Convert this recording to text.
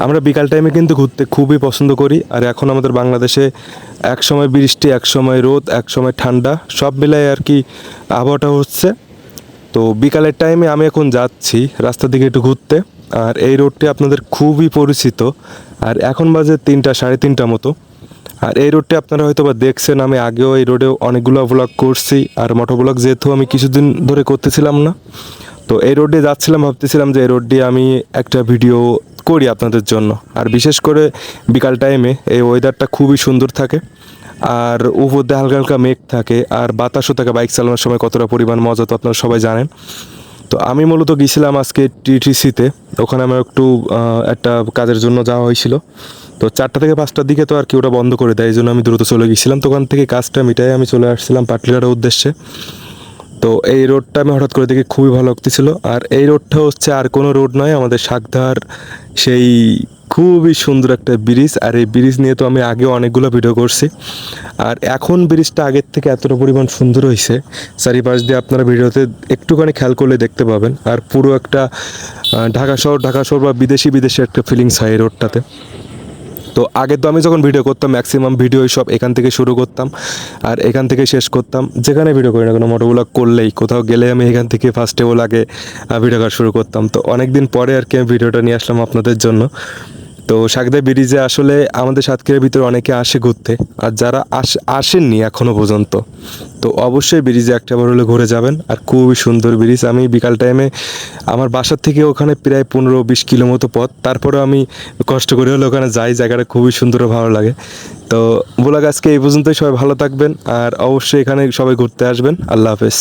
আমরা বিকাল টাইমে কিন্তু ঘুরতে খুবই পছন্দ করি। আর এখন আমাদের বাংলাদেশে এক সময় বৃষ্টি, এক সময় রোদ, এক সময় ঠান্ডা, সব মিলাই আর কি আবহাওয়াটা হচ্ছে। তো বিকালের টাইমে আমি এখন যাচ্ছি রাস্তা দিকে একটু ঘুরতে। আর এই রোডটি আপনাদের খুবই পরিচিত। আর এখন বাজে 3টা, সাড়ে 3টা মতো। আর এই রোডটি আপনারা হয়তো বা দেখছেন, আমি আগেও এই রোডে অনেকগুলো ব্লগ করছি। আর মোটো ব্লগ যেহেতু আমি কিছুদিন ধরে করতেছিলাম না, তো এই রোড দিয়ে যাচ্ছিলাম, ভাবতেছিলাম যে এই রোড দিয়ে আমি একটা ভিডিও করি আপনাদের জন্য। আর বিশেষ করে বিকাল টাইমে এই ওয়েদারটা খুবই সুন্দর থাকে। আর উপর দিয়ে হালকা হালকা মেঘ থাকে, আর বাতাসও থাকে। বাইক চালানোর সময় কতটা পরিমাণ মজা তো আপনারা সবাই জানেন। তো আমি মূলত গেছিলাম আজকে টিটিসিতে। ওখানে আমার একটু একটা কাজের জন্য যাওয়া হয়েছিল। তো 4টা থেকে 5টার দিকে তো আর কি ওটা বন্ধ করে দেয়, এই জন্য আমি দ্রুত চলে গেছিলাম। তো ওখান থেকে কাজটা মিটাই আমি চলে আসছিলাম পাটলিঘাটের উদ্দেশ্যে। তো এই রোডটা আমি হঠাৎ করে দেখি খুবই ভালো লাগতেছিল। আর এই রোডটা হচ্ছে আর কোনো রোড নয়, আমাদের শাকদার সেই খুবই সুন্দর একটা ব্রিজ। আর এই ব্রিজ নিয়ে তো আমি আগেও অনেকগুলো ভিডিও করছি। আর এখন ব্রিজটা আগের থেকে এতটা পরিমাণ সুন্দর হয়েছে, চারিপাশ দিয়ে আপনারা ভিডিওতে একটুখানি খেয়াল করলে দেখতে পাবেন। আর পুরো একটা ঢাকা শহর বা বিদেশি বিদেশি একটা ফিলিংস হয় এই রোডটাতে। তো আগে তো আমি যখন ভিডিও করতাম ম্যাক্সিমাম ভিডিও সব এখান থেকে শুরু করতাম আর এখান থেকে শেষ করতাম। যেখানে ভিডিও করি না কোনো, মোটোব্লগ করলেই কোথাও গেলে আমি এখান থেকে ফার্স্টেও লাগে ভিডিও করা শুরু করতাম। তো অনেক দিন পরে আর কি আমি ভিডিওটা নিয়ে আসলাম আপনাদের জন্য। তো শাকদা ব্রিজে আসলে আমাদের সাতক্ষীরার ভিতরে অনেকে আসে ঘুরতে। আর যারা আসেননি এখনও পর্যন্ত, তো অবশ্যই ব্রিজে একটাবার হলে ঘুরে যাবেন। আর খুবই সুন্দর ব্রিজ। আমি বিকাল টাইমে আমার বাসার থেকে ওখানে প্রায় 15-20 কিলো মতো পথ, তারপরে আমি কষ্ট করে হলে ওখানে যাই। জায়গাটা খুবই সুন্দর ও ভালো লাগে। তো ব্লগ আজকে এই পর্যন্তই। সবাই ভালো থাকবেন আর অবশ্যই এখানে সবাই ঘুরতে আসবেন। আল্লাহ হাফেজ।